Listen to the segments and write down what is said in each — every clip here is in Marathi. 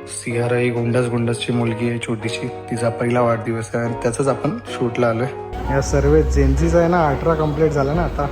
सियारा ही गोंडसची मुलगी आहे छोटीशी, तिचा पहिला वाढदिवस आहे आणि त्याचाच आपण शूटला आलोय. या सर्व जेन्झीचा आहे ना 18 कंप्लीट झालं ना आता.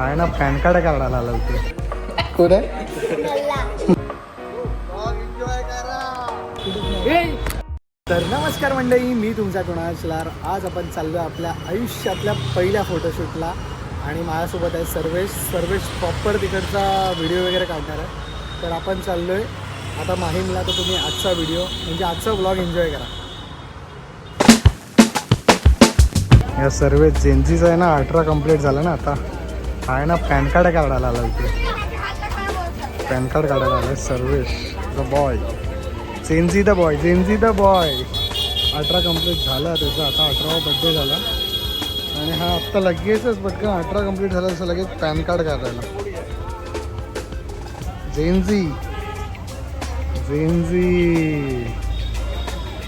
आहे ना पॅन कार्ड काढायला आला होते कुठे. तर नमस्कार मंडळी, मी तुमचा कुणाल चलार. आज आपण चाललो आहे आपल्या आयुष्यातल्या पहिल्या फोटोशूटला आणि माझ्यासोबत आहे सर्वेश प्रॉपर तिकडचा व्हिडिओ वगैरे काढणार आहे. तर आपण चाललो आहे आता माहीमला. तर तुम्ही आजचा व्हिडिओ म्हणजे आजचा व्लॉग एन्जॉय करा. या सर्व जेन्झीचा आहे ना 18 कंप्लीट झालं ना आता. आहे ना पॅन कार्ड काढायला आला होते. पॅन कार्ड काढायला आलं Sarvesh the boy. Gen Z the boy 18 complete झाला त्याचा. आता 18वा बड्डे झाला आणि हा आत्ता लगेचच पटकन 18 कंप्लीट झाला तसं लगेच पॅन कार्ड काढायला. जेन्झी.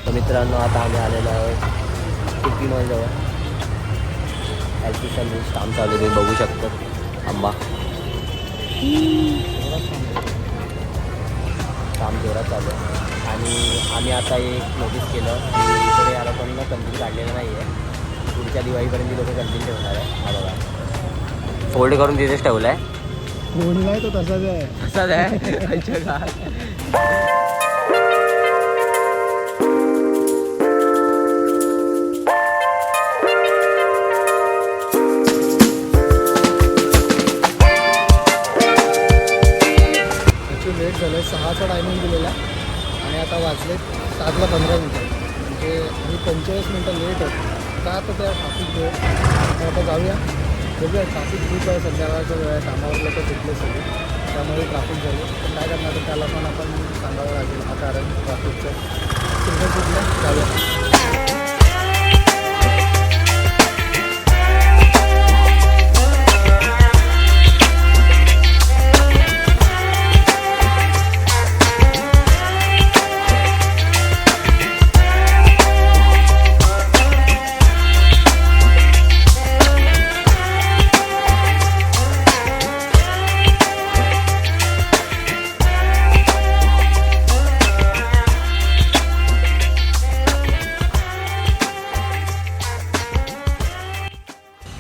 तर मित्रांनो, आता आम्ही आलेलो आहोत सिटी मॉल जवळ. एलपी काम चालू आहे, तुम्ही बघू शकता. आंबा काम जोरात चालू आहे आणि आम्ही आता एक नोटीस केलं की इकडे या लोकांना कंटिन्यू काढलेलं नाही आहे. पुढच्या दिवाळीपर्यंत लोक कंटिन्यू ठेवणार आहे. हा बघा, फोल्ड करून तिथेच ठेवलं आहे. कोणी नाही तो तसाच आहे. लेट झालं आहे. 6चा टायमिंग दिलेला आणि आता वाजले 7:15 म्हणजे मी 45 मिनटं लेट आहे. का तर त्या ट्राफिक वेळ. आता जाऊया, बघूया. ट्राफिक खूप आहे, संध्याकाळचा वेळ आहे, कामावर लोक सुटले सगळे, त्यामुळे ट्राफिक झाले. तर काय करणार, तर त्याला पण आपण सांगावं लागेल हा कारण ट्राफिकचं. सुटलं जाऊया.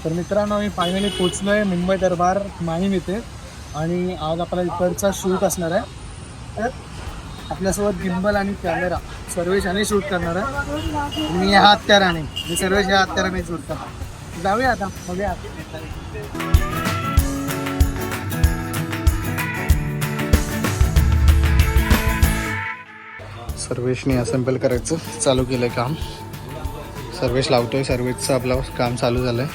तर मित्रांनो, मी फायनली पोचलो आहे मुंबई दरबार माहीम येथे आणि आज आपला इकडचा शूट असणार आहे. तर आपल्यासोबत गिम्बल आणि कॅमेरा सर्वेश आणि शूट करणार आहे. मी ह्या हत्याराने, मी सर्वेश ह्या हत्याराने शूट करणार. जाऊया आता, बघूया. सर्वेशने असेंबल करायचं चालू केलं काम. सर्वेश लावतोय. सर्वेशचं आपलं काम चालू झालं आहे.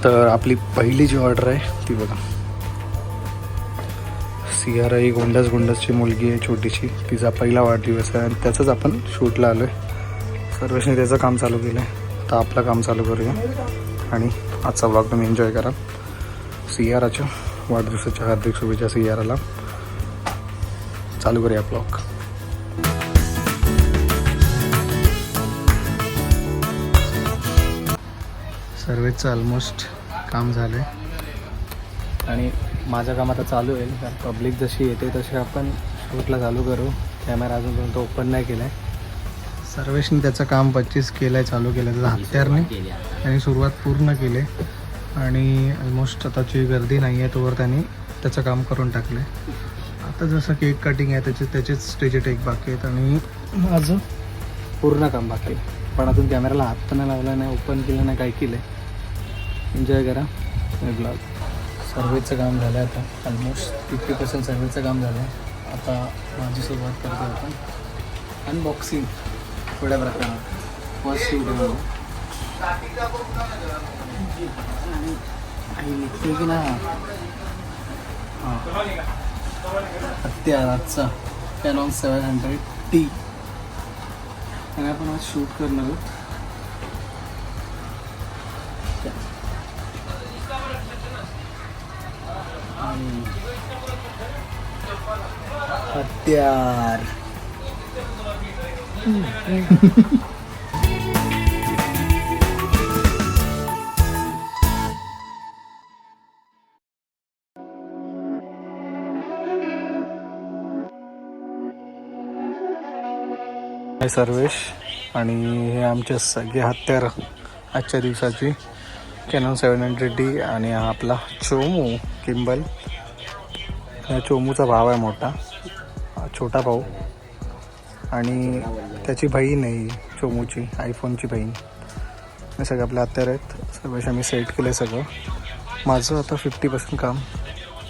तर आपली पहिली जी ऑर्डर आहे ती बघा. सियारा ही गोंडसची मुलगी आहे छोटीशी, तिचा पहिला वाढदिवस आहे आणि त्याचाच आपण शूटला आलो आहे. सर्वेशने त्याचं काम चालू केलं आहे. तर आपलं काम चालू करूया आणि आजचा व्लॉग तुम्ही एन्जॉय करा. सियाराच्या वाढदिवसाच्या हार्दिक शुभेच्छा सियाराला. चालू करूया व्लॉग. सर्वेचं ऑलमोस्ट काम झालं आहे आणि माझं काम आता चालू होईल. पब्लिक जशी येते तशी आपण शूटला चालू करू. कॅमेरा अजूनपर्यंत ओपन नाही केला आहे. सर्वेशने त्याचं काम 25 केलं आहे, चालू केलं आहे त्याचं हत्यारने त्यांनी सुरुवात पूर्ण केली आहे आणि ऑलमोस्ट आताची गर्दी नाही आहे तोवर त्यांनी त्याचं काम करून टाकलं आहे. आता जसं केक कटिंग आहे त्याचेच स्टेज टेक बाकी आहेत आणि माझं पूर्ण काम बाकी आहे. पण अजून कॅमेराला हात पण नाही लावला नाही, ओपन केलं नाही, काय केलं आहे. एन्जॉय करा ब्लॉग. सर्वेचं काम झालं आहे आता. ऑलमोस्ट 50% सर्वेचं काम झालं आहे. आता माझी सुरुवात करतो आपण. अनबॉक्सिंग थोड्या प्रकारात फर्स्ट शूट आहे. आणि निघतो की ना हां हत्यार आजचा कॅनॉन 700T आणि आपण आज शूट करणार आहोत. हत्यार. हाय सर्वेश आणि हे आमचे सगळे हत्यार आजच्या दिवसाची कॅनॉन 700D आणि हा आपला चोमू किंबल. हा चोमूचा भाव आहे मोठा, छोटा भाऊ आणि त्याची बहीण आहे चोमूची, आयफोनची बहीण. हे सगळे आपले हत्यार आहेत. सर्वेश आम्ही सेट केलं आहे सगळं. माझं आता 50% काम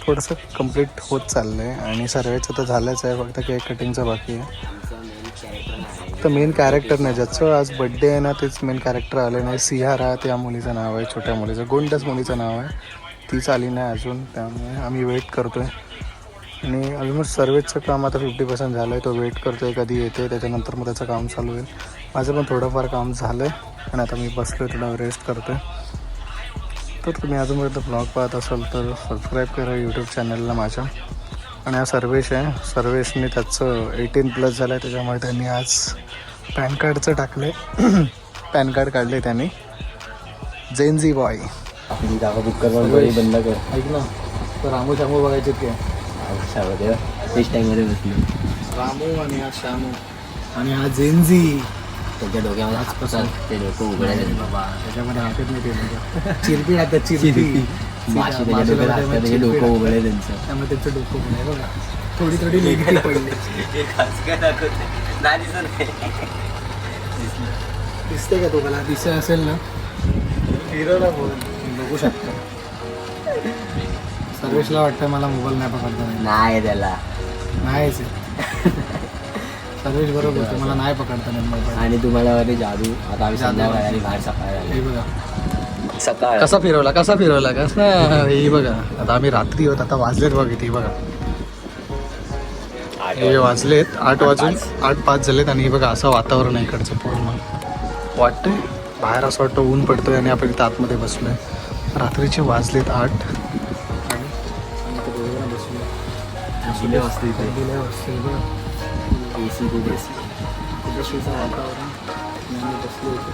थोडंसं कंप्लीट होत चाललं आहे आणि सर्वेचं तर झालंच आहे, फक्त केक कटिंगचं बाकी आहे. तर मेन कॅरेक्टर नाही, ज्याचं आज बड्डे आहे ना तेच मेन कॅरेक्टर आले नाही. सिहारा त्या मुलीचं नाव आहे, छोट्या मुलीचं, गोंडस मुलीचं नाव आहे. तीच आली नाही अजून, त्यामुळे आम्ही वेट करतो आहे. आणि ऑलमोस्ट सर्वेचं काम आता 50% झालं आहे. तो वेट करतो आहे कधी येते, त्याच्यानंतर मग त्याचं काम चालू होईल. माझं पण थोडंफार काम झालं आहे आणि आता मी बसलो आहे, थोडा रेस्ट करतो आहे. तर तुम्ही अजूनपर्यंत ब्लॉग पाहत असाल तर सबस्क्राईब करा यूट्यूब चॅनलला माझ्या. आणि हा सर्वेश आहे. सर्वेशने त्याचं 18+ झालं आहे, त्याच्यामुळे त्यांनी आज पॅन कार्डचं टाकलं आहे. पॅन कार्ड काढले त्यांनी. जेनझी बॉय आपली जागा बुक करून बंद कर. ऐक ना, तर रामू शामू बघायचे काय? तेच टाईममध्ये बसली. रामू आणि हा शामू आणि हा जेनझी. त्याच्या डोक्यामध्ये आजपासून ते डोकं उघडायला बाबा त्याच्यामध्ये हातात नाही ते चिरपी हातात चिरपी माशी त्याच्या डोक्यात असतात, त्याचे डोकं उघडे त्यांचं. त्यामुळे त्याचं डोकं उघडे बघा. थोडी थोडी लेगटी पडली. दिसते का तुम्हाला? दिसत असेल ना, हिरोला बोल बघू शकतो. सर्वेशला वाटतं मला मोबाईल नाही पकडता नाही त्याला नाहीच. सर्वेश बरोबर होतं, मला नाही पकडता नाही मोबाईल. आणि तुम्हाला अरे जादू आता आम्ही संध्याकाळी आणि बाहेर सकाळी हे बघा सकाळ कसा फिरवला कसं हे बघा. आता आम्ही रात्री होत, आता वाजलेत बघ किती बघा. हे वाजलेत 8:05 झालेत आणि हे बघा असं वातावरण आहे इकडचं पूर्ण. वाटतंय बाहेर असं वाटतं ऊन पडतोय आणि आपण इथं आतमध्ये बसलोय. रात्रीचे वाजलेत 8 आणि दिले वस्तू इथे AC खूप वातावरण बसलो होतो.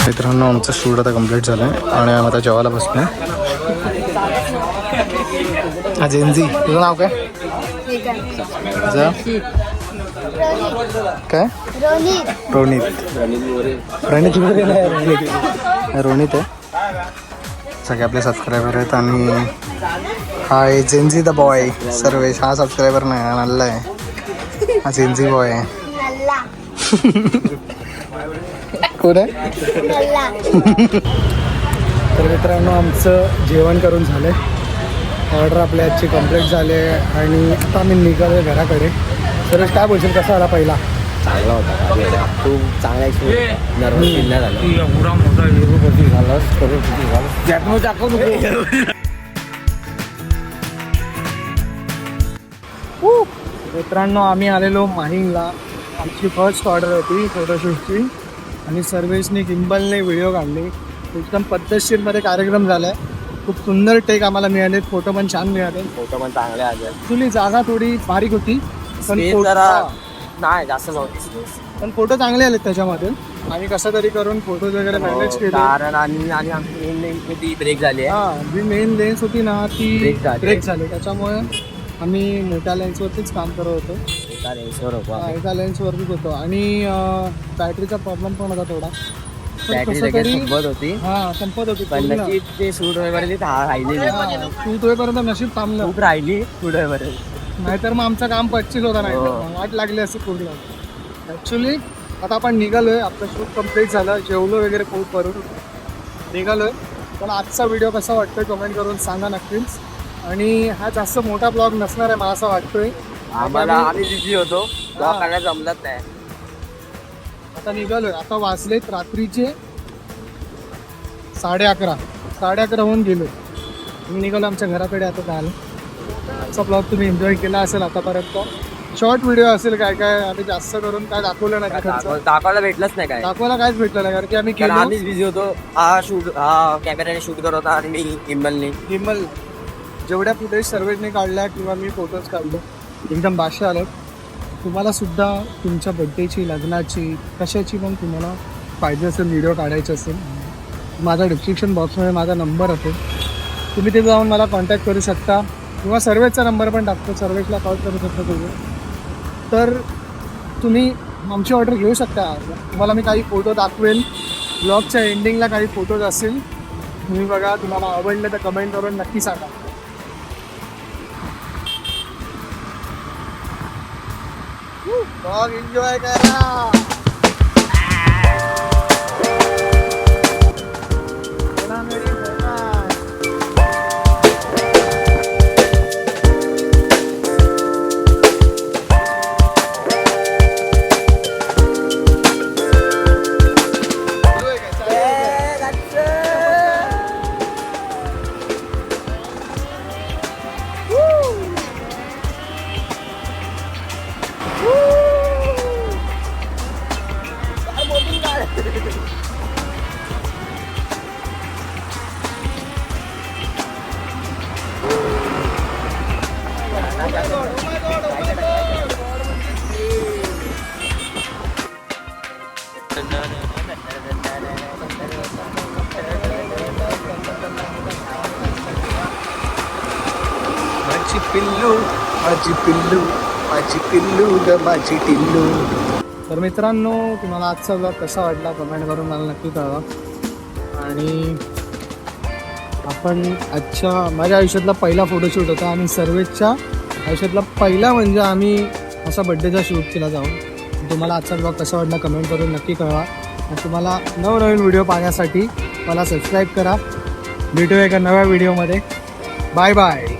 मित्रांनो आमचं शूट आता कंप्लीट झालं आहे आणि आम्ही आता जेवायला बसलो आहे. हा जेनझी, तुझं नाव काय? काय? रोनित आहे. सगळे आपले सबस्क्रायबर आहेत आणि हा आहे जेनझी द बॉय सर्वेश. हा सबस्क्रायबर नाही, हा नल्ला आहे. हा जेनझी बॉय आहे. कोण आहे? तर मित्रांनो आमचं जेवण करून झालं आहे. ऑर्डर आपल्या आजची कंप्लीट झाली आहे आणि आता आम्ही निघालो घराकडे. सुरेश काय बोलशील, कसा आला पहिला? चांगला होता. खूप चांगला एक्सपिरियन्स. नर्वस फील नाही झालं. एवढा मोठा हिरोपती झालास करोडपती झाला दाखव. मित्रांनो आम्ही आलेलो माहीमला. आमची फर्स्ट ऑर्डर होती फोटोशूटची आणि सर्वेशने किंबलने व्हिडिओ काढले. एकदम पद्धतशीरमध्ये कार्यक्रम झाला आहे. खूप सुंदर टेक आम्हाला मिळाले, फोटो पण छान मिळाले. फोटो पण चांगले आले. ॲक्च्युली जागा थोडी बारीक होती पण नाही जास्त नव्हती, पण फोटो चांगले आलेत त्याच्यामध्ये. आम्ही कसं तरी करून फोटोज वगैरे मॅनेज केले. कारण आणि आमची मेन लेन्स ती ब्रेक झाली आहे. हां, जी मेन लेन्स होती ना ती ब्रेक झाली, त्याच्यामुळे आम्ही मोठ्या लेन्सवरतीच काम करत होतो. एका लेन्सवर होतो. एका लेन्सवरतीच होतो आणि बॅटरीचा प्रॉब्लेम पण होता थोडा. बॅटरी लगेच संपत होती. हां, संपत होती पण नक्की ते शूट होईपर्यंत राहिली. शूट होईपर्यंत नशीब थांबलं. खूप राहिली शूट होईपर्यंत. नाहीतर मग आमचं काम 25 होता. नाही वाट लागली असं पूर्ण. ॲक्च्युली आता आपण निघालोय, आपलं शूट कंप्लीट झालं, जेवलो वगैरे खूप करून निघालोय. पण आजचा व्हिडिओ कसा वाटतोय कमेंट करून सांगा नक्कीच. आणि हा जास्त मोठा ब्लॉग नसणार आहे मला असं वाटतोय. आम्ही बिझी होतो, ब्लॉग करायला जमलंच नाही. आता निघालोय. आता वाजलेत रात्रीचे 11:30 होऊन गेलो. मी निघालो आमच्या घराकडे आता झालं. आजचा ब्लॉग तुम्ही एन्जॉय केला असेल आतापर्यंत. शॉर्ट व्हिडिओ असेल काय काय, आम्ही जास्त करून काय दाखवलं नाही. दाखवायला भेटलंच नाही काय, दाखवायला काहीच भेटलं नाही कारण की आम्ही बिझी होतो. हा कॅमेराने शूट करत होता आणि मी हिम्मल जेवढ्या फुटेज सर्वेजने काढल्या किंवा मी फोटोज काढले एकदम भाषा आलं. तुम्हाला सुद्धा तुमच्या बड्डेची, लग्नाची, कशाची पण तुम्हाला पाहिजे असेल व्हिडिओ काढायचे असेल माझ्या डिस्क्रिप्शन बॉक्समध्ये माझा नंबर असेल, तुम्ही तिथे जाऊन मला कॉन्टॅक्ट करू शकता किंवा सर्वेचा नंबर पण टाकतो, सर्वेसला कॉल करू शकता तुम्ही. तर तुम्ही आमची ऑर्डर घेऊ शकता. तुम्हाला मी काही फोटो दाखवेल, ब्लॉगच्या एंडिंगला काही फोटोज असतील, तुम्ही बघा. तुम्हाला आवडलं तर कमेंट करून नक्की सांगा. ब्लॉग एन्जॉय करा. माझी पिल्लू, माझी पिल्लू, माझी पिल्लू ग माझी टिल्लू. तर मित्रांनो, तुम्हाला आजचा ब्लॉग कसा वाटला कमेंट करून मला नक्की कळवा. आणि आपण आजच्या माझ्या आयुष्यातला पहिला फोटोशूट होता आणि सर्वेच्या आयुष्यातला पहिला म्हणजे आम्ही असा बड्डेचा शूट केला जाऊन. तुम्हाला आजचा ब्लॉग कसा वाटला कमेंट करून नक्की कळवा. आणि तुम्हाला नवनवीन व्हिडिओ पाहण्यासाठी मला सबस्क्राईब करा. भेटूया एका नव्या व्हिडिओमध्ये. Bye bye.